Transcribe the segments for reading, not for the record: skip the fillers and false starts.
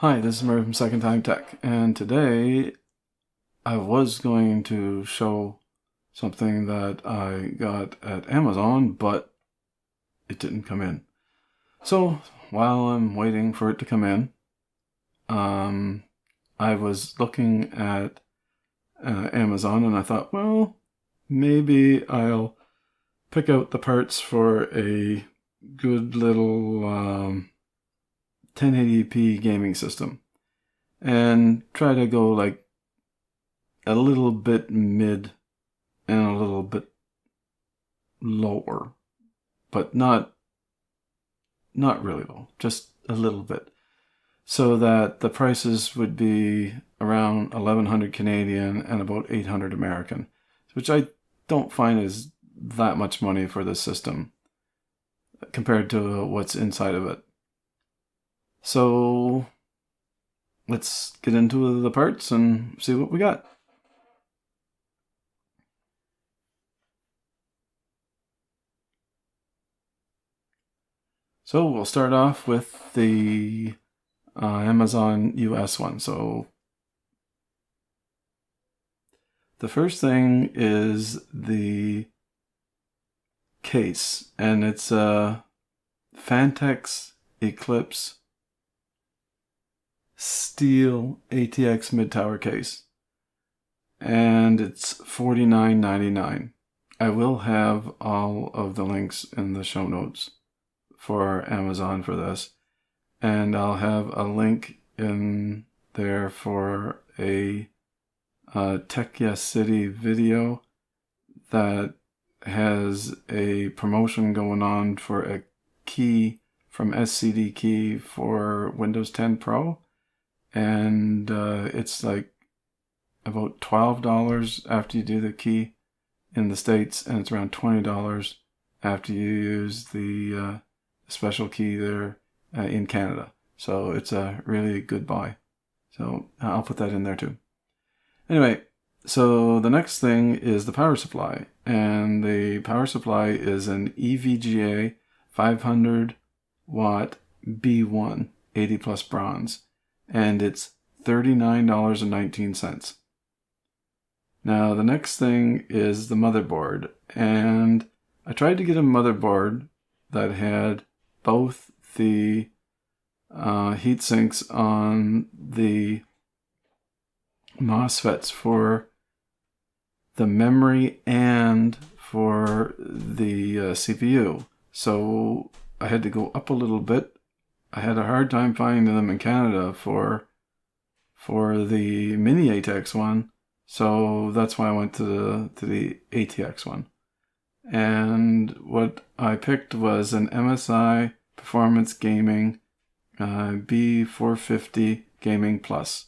Hi, this is Murray from Second Time Tech, and today I was going to show something that I got at Amazon, but it didn't come in. So while I'm waiting for it to come in, I was looking at Amazon and I thought, well, maybe I'll pick out the parts for a good little 1080p gaming system and try to go like a little bit mid and a little bit lower, but not really low, just a little bit, so that the prices would be around 1100 Canadian and about 800 American, which I don't find is that much money for this system compared to what's inside of it. So let's get into the parts and see what we got. So we'll start off with the Amazon US one. So the first thing is the case, and it's a Phanteks Eclipse steel ATX mid-tower case, and it's $49.99. I will have all of the links in the show notes for Amazon for this, and I'll have a link in there for a Tech Yes City video that has a promotion going on for a key from SCD Key for Windows 10 Pro, and it's like about $12 after you do the key in the States, and it's around $20 after you use the special key there in Canada. So it's a really good buy. So I'll put that in there too. Anyway, so the next thing is the power supply, and the power supply is an EVGA 500 watt B1 80 plus bronze, and it's $39.19. Now the next thing is the motherboard, and I tried to get a motherboard that had both the heat sinks on the MOSFETs for the memory and for the CPU. So I had to go up a little bit. I had a hard time finding them in Canada for the mini ATX one, so that's why I went to the ATX one. And what I picked was an MSI Performance Gaming B450 Gaming Plus,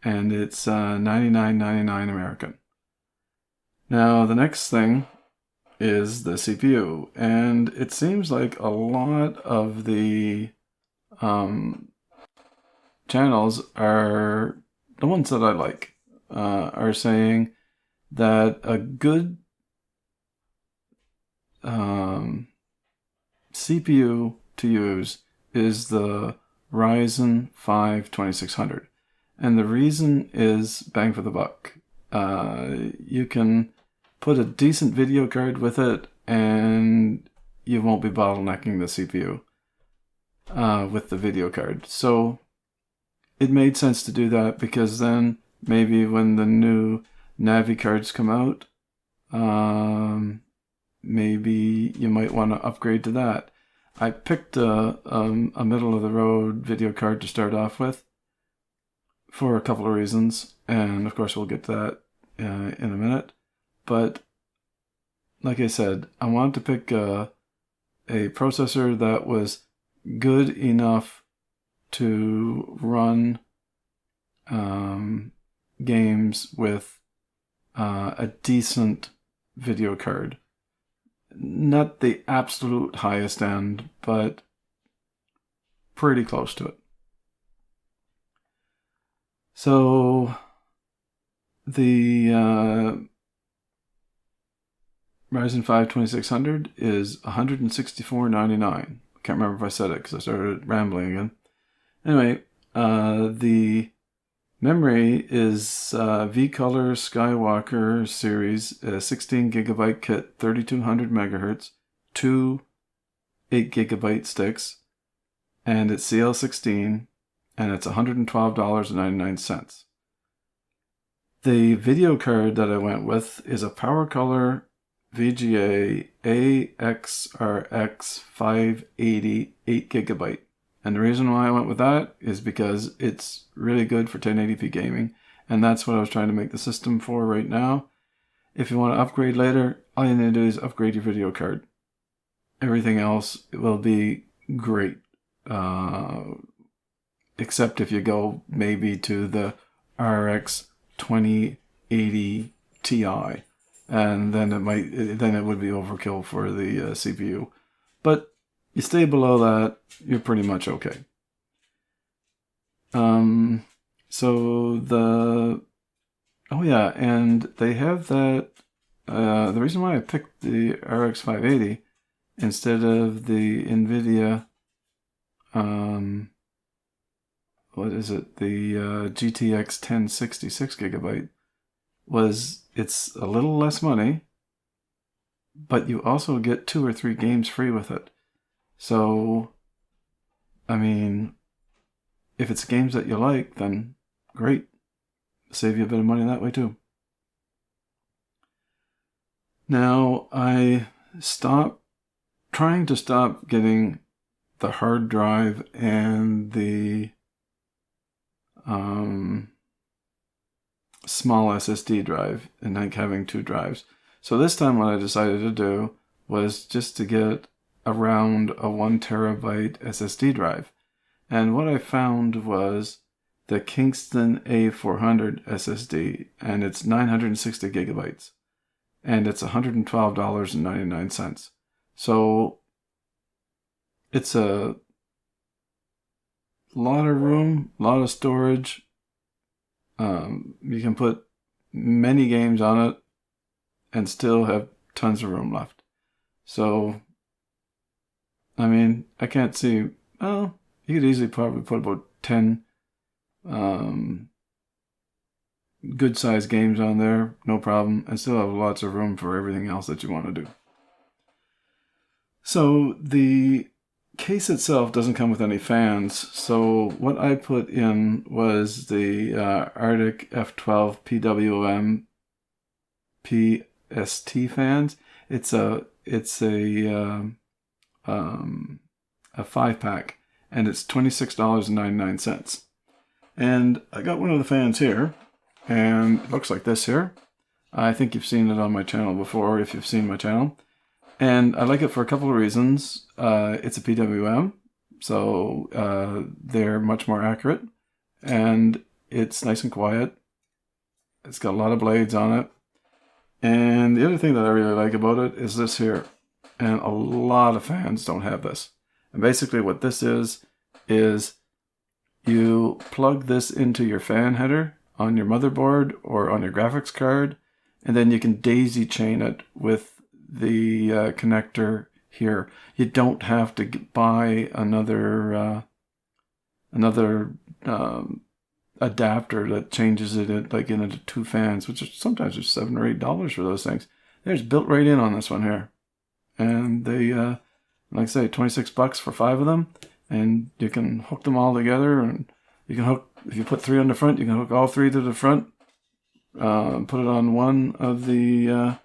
and it's $99.99 American. Now the next thing is the CPU, and it seems like a lot of the channels are the ones that I like are saying that a good CPU to use is the Ryzen 5 2600, and the reason is bang for the buck. You can put a decent video card with it, and you won't be bottlenecking the CPU with the video card. So it made sense to do that, because then maybe when the new Navi cards come out, maybe you might want to upgrade to that. I picked a middle of the road video card to start off with for a couple of reasons, and of course we'll get to that in a minute. But like I said, I wanted to pick a processor that was good enough to run games with a decent video card. Not the absolute highest end, but pretty close to it. So the Ryzen 5 2600 is $164.99. Can't remember if I said it because I started rambling again. Anyway, The memory is V-Color Skywalker series, 16 gigabyte kit, 3200 megahertz, two 8 gigabyte sticks, and it's CL16, and it's $112.99. The video card that I went with is a PowerColor VGA AXRX 580 8 gigabyte. And the reason why I went with that is because it's really good for 1080p gaming, and that's what I was trying to make the system for right now. If you want to upgrade later, all you need to do is upgrade your video card. Everything else will be great, except if you go maybe to the RX 2080 Ti, and then it would be overkill for the CPU. But you stay below that, you're pretty much okay. And they have that. The reason why I picked the RX 580 instead of the NVIDIA, the GTX 1060 6 gigabyte, was it's a little less money, but you also get 2 or 3 games free with it. So, I mean, if it's games that you like, then great. Save you a bit of money that way too. Now, I trying to stop getting the hard drive and the small SSD drive, and like having 2 drives. So this time what I decided to do was just to get around a 1 terabyte SSD drive. And what I found was the Kingston A400 SSD, and it's 960 gigabytes. And it's $112.99. So it's a lot of room, a lot of storage. You can put many games on it and still have tons of room left. So, I mean, I can't see, well, you could easily probably put about 10 good sized games on there, no problem, and still have lots of room for everything else that you want to do. So the case itself doesn't come with any fans, so what I put in was the Arctic F12 PWM PST fans. It's a 5-pack, and it's $26.99. And I got one of the fans here, and it looks like this here. I think you've seen it on my channel before, if you've seen my channel. And I like it for a couple of reasons. It's a PWM, so they're much more accurate, and it's nice and quiet. It's got a lot of blades on it. And the other thing that I really like about it is this here. And a lot of fans don't have this. And basically what this is you plug this into your fan header on your motherboard or on your graphics card, and then you can daisy chain it with the connector here. You don't have to buy another adapter that changes it into 2 fans, which is sometimes is $7 or $8 for those things. There's built right in on this one here, and they like I say, $26 for 5 of them, and you can hook them all together. And you can hook, if you put 3 on the front, you can hook all 3 to the front, put it on one of the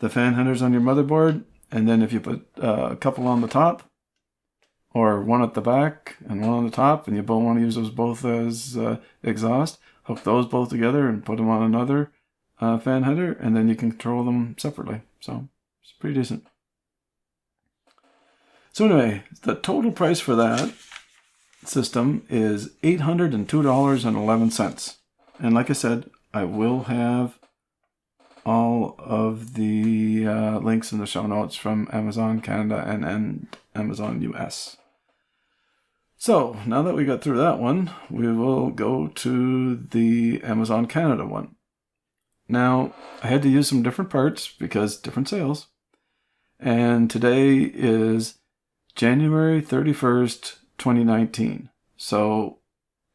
fan headers on your motherboard, and then if you put a couple on the top, or one at the back and one on the top, and you both want to use those both as exhaust, hook those both together and put them on another fan header, and then you can control them separately. So it's pretty decent. So anyway, the total price for that system is $802.11. And like I said, I will have all of the links in the show notes from Amazon Canada and Amazon US. So now that we got through that one, we will go to the Amazon Canada one. Now, I had to use some different parts because different sales. And today is January 31st, 2019. So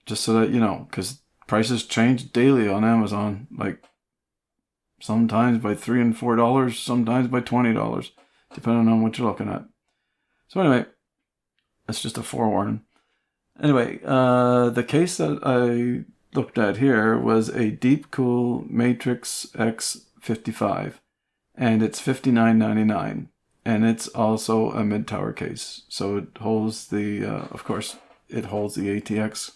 Just so that you know, because prices change daily on Amazon. Like sometimes by $3 and $4, sometimes by $20, depending on what you're looking at. So anyway, that's just a forewarning. Anyway, the case that I looked at here was a Deepcool Matrix X55, and it's $59.99, and it's also a mid-tower case. So it holds the, of course, it holds the ATX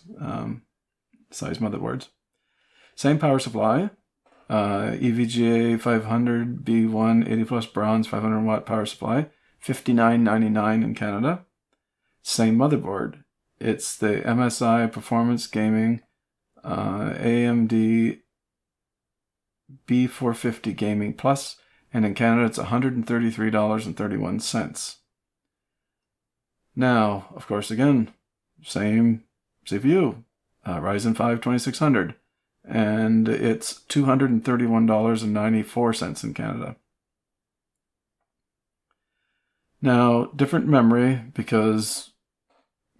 size motherboards. Same power supply, EVGA 500 B1 80 plus bronze 500 watt power supply, $59.99 in Canada. Same motherboard. It's the MSI Performance Gaming AMD B450 Gaming Plus, and in Canada it's $133.31. Now, of course, again, same CPU, Ryzen 5 2600, and it's $231.94 in Canada. Now, different memory, because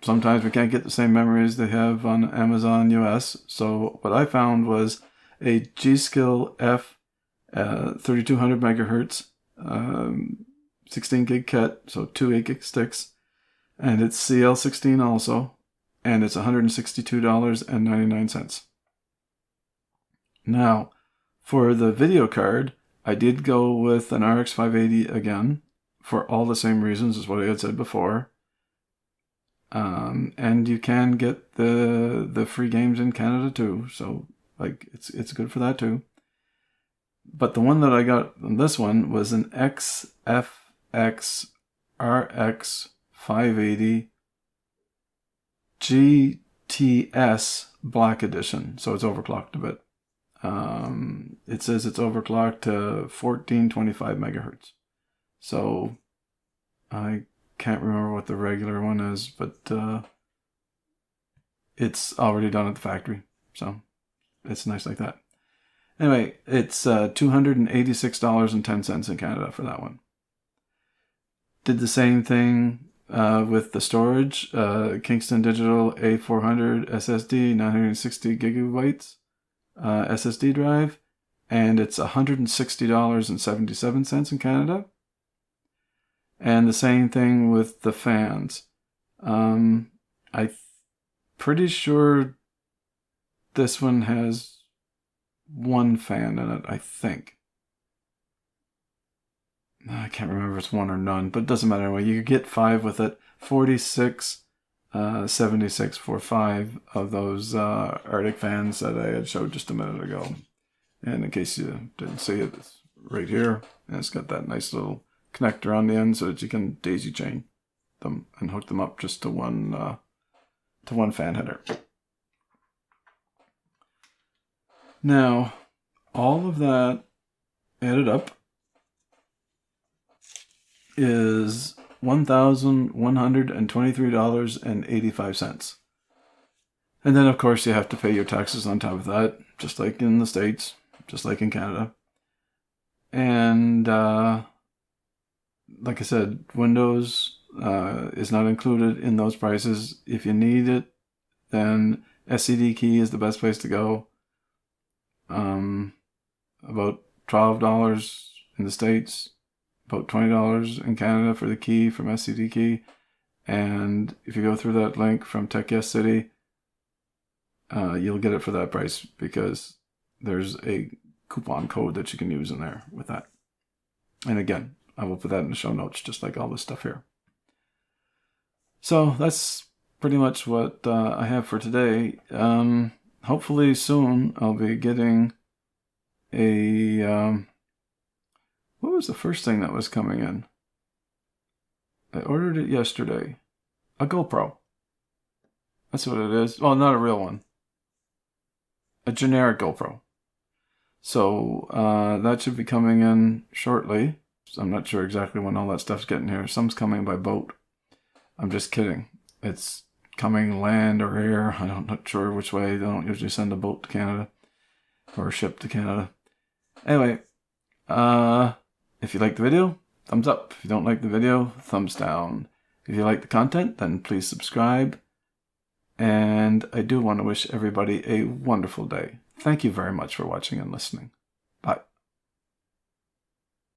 sometimes we can't get the same memories they have on Amazon US. So what I found was a G.Skill F 3200 megahertz 16 gig ket, so 2 8 gig sticks, and it's CL16 also, and it's $162.99. Now, for the video card, I did go with an RX 580 again, for all the same reasons as what I had said before. And you can get the free games in Canada too, so like it's good for that too. But the one that I got on this one was an XFX RX 580 GTS Black Edition, so it's overclocked a bit. It says it's overclocked to 1425 megahertz. So I can't remember what the regular one is, but it's already done at the factory, so it's nice like that. Anyway, it's $286.10 in Canada for that one. Did the same thing with the storage, Kingston Digital A400 SSD, 960 gigabytes SSD drive, and it's $160.77 in Canada. And the same thing with the fans. I'm pretty sure this one has one fan in it, I think. I can't remember if it's one or none, but it doesn't matter anyway. You get 5 with it. 46.76 for 5 of those Arctic fans that I had showed just a minute ago. And in case you didn't see it, it's right here. And it's got that nice little connector on the end so that you can daisy chain them and hook them up just to one fan header. Now, all of that added up is $1,123.85. And then, of course, you have to pay your taxes on top of that, just like in the States, just like in Canada. And like I said, Windows is not included in those prices. If you need it, then SCDKey is the best place to go. About $12 in the States, about $20 in Canada for the key from SCDKey. And if you go through that link from Tech Yes City, you'll get it for that price because there's a coupon code that you can use in there with that. And again, I will put that in the show notes, just like all this stuff here. So that's pretty much what I have for today. Hopefully soon I'll be getting a... what was the first thing that was coming in? I ordered it yesterday. A GoPro. That's what it is. Well, not a real one. A generic GoPro. So that should be coming in shortly. I'm not sure exactly when all that stuff's getting here. Some's coming by boat. I'm just kidding. It's coming land or air. I'm not sure which way. They don't usually send a boat to Canada or a ship to Canada. Anyway, if you like the video, thumbs up. If you don't like the video, thumbs down. If you like the content, then please subscribe. And And I do want to wish everybody a wonderful day. Thank you very much for watching and listening. Bye.